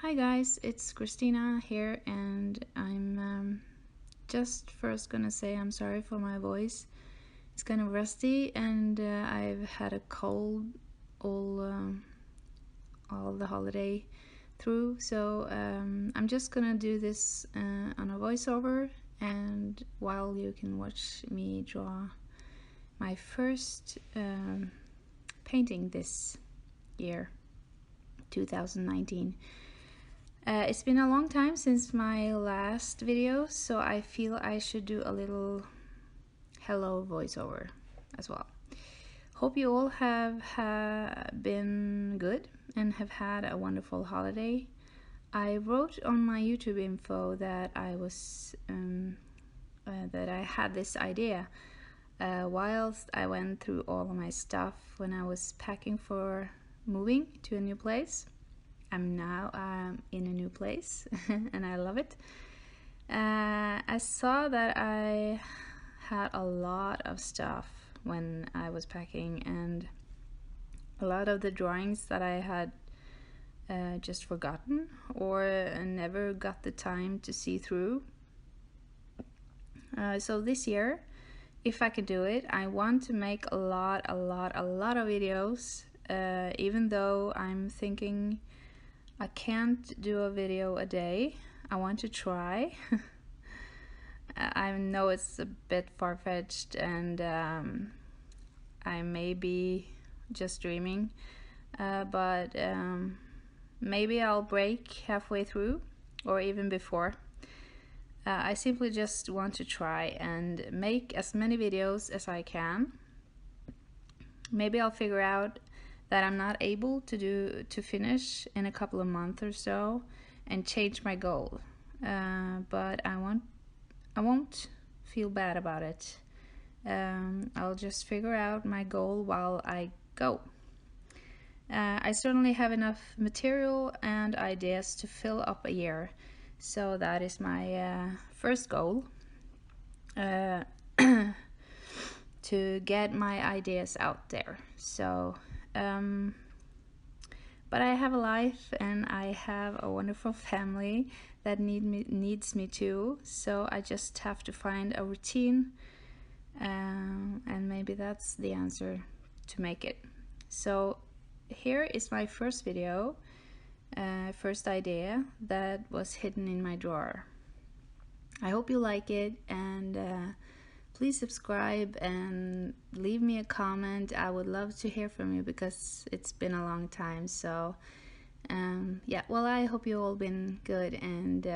Hi guys, it's Christina here, and I'm just first gonna say I'm sorry for my voice. It's kind of rusty, and I've had a cold all the holiday through, so I'm just gonna do this on a voiceover, and while you can watch me draw my first painting this year, 2019. It's been a long time since my last video, so I feel I should do a little hello voiceover as well. Hope you all have been good and have had a wonderful holiday. I wrote on my YouTube info that I was that I had this idea whilst I went through all of my stuff when I was packing for moving to a new place. I'm now in a new place and I love it. I saw that I had a lot of stuff when I was packing, and a lot of the drawings that I had just forgotten or never got the time to see through. So this year, if I could do it, I want to make a lot of videos, even though I'm thinking I can't do a video a day. I want to try. I know it's a bit far-fetched, and I may be just dreaming, but maybe I'll break halfway through or even before. I simply just want to try and make as many videos as I can. Maybe I'll figure out that I'm not able to finish in a couple of months or so and change my goal, but I won't feel bad about it. I'll just figure out my goal while I go. I certainly have enough material and ideas to fill up a year, so that is my first goal, to get my ideas out there. So but I have a life, and I have a wonderful family that needs me too, so I just have to find a routine, and maybe that's the answer to make it. So here is my first video, first idea that was hidden in my drawer. I hope you like it, and please subscribe and leave me a comment. I would love to hear from you because it's been a long time. So yeah, well, I hope you all been good, and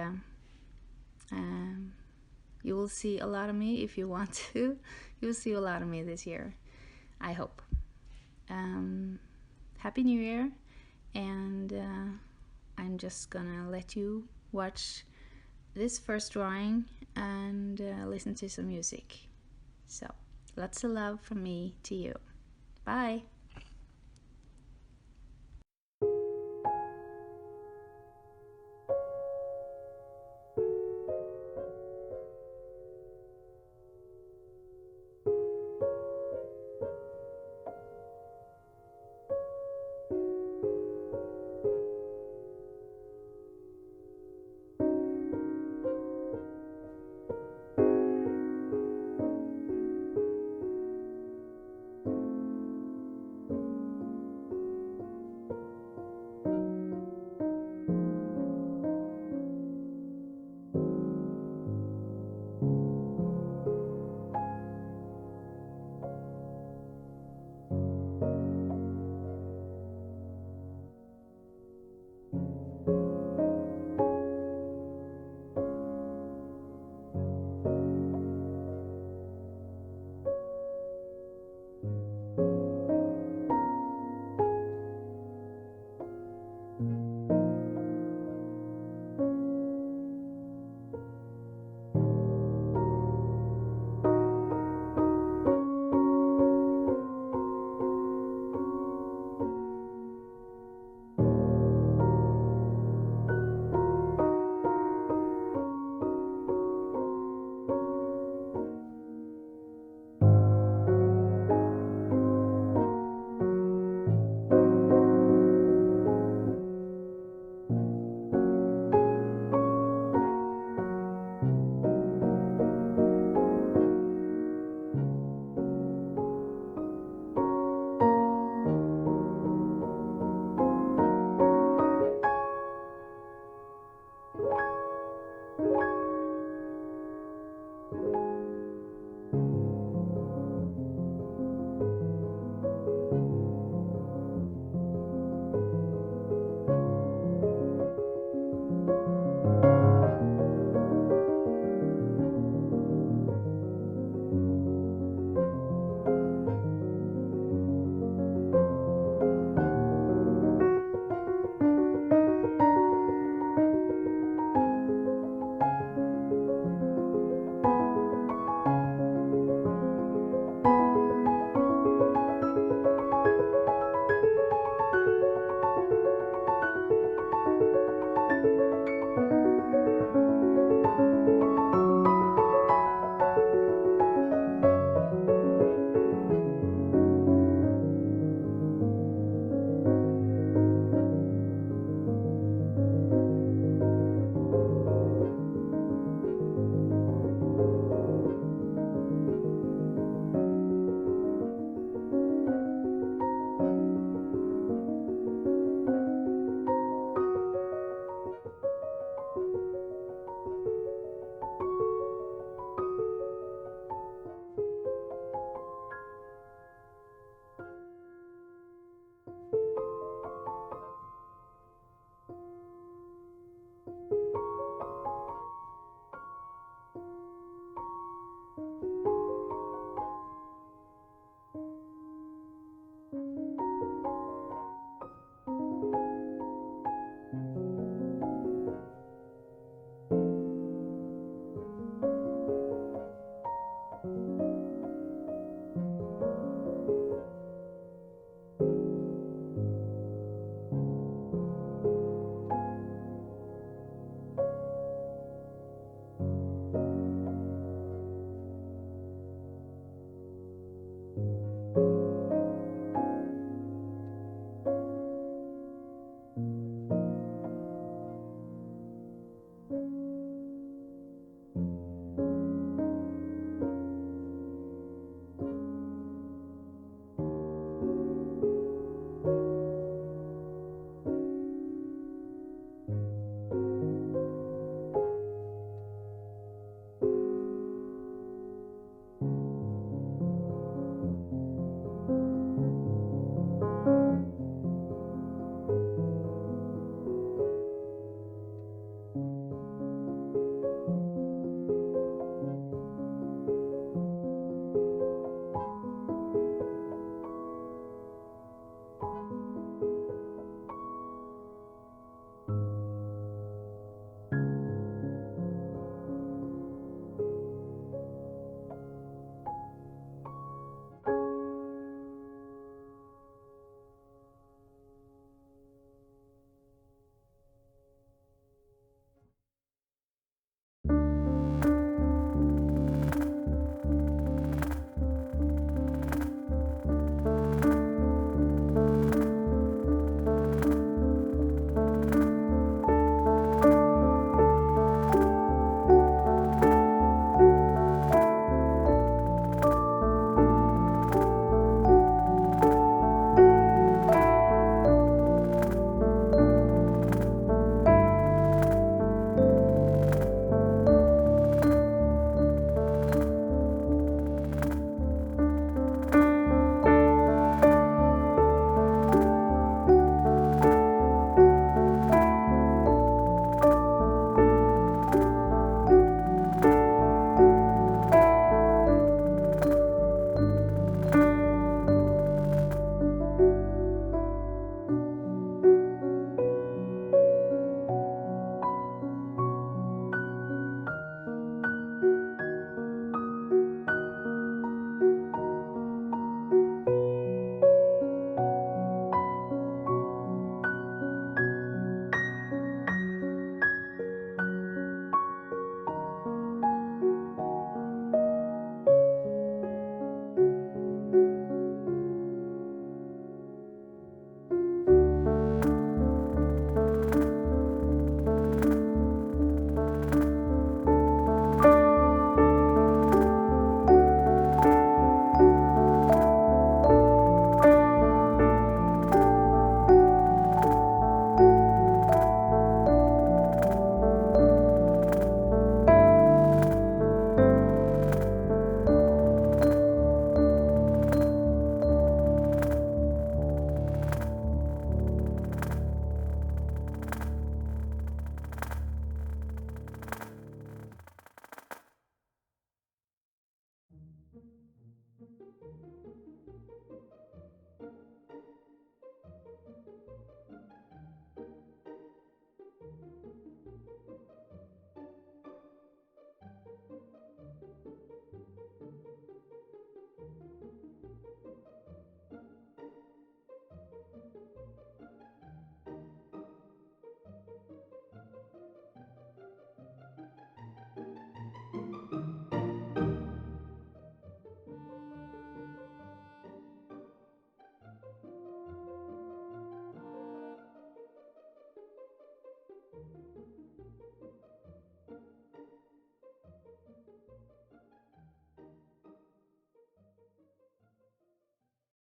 you will see a lot of me if you want to. You will see a lot of me this year, I hope. Happy New Year, and I'm just gonna let you watch this first drawing and listen to some music. So lots of love from me to you. Bye.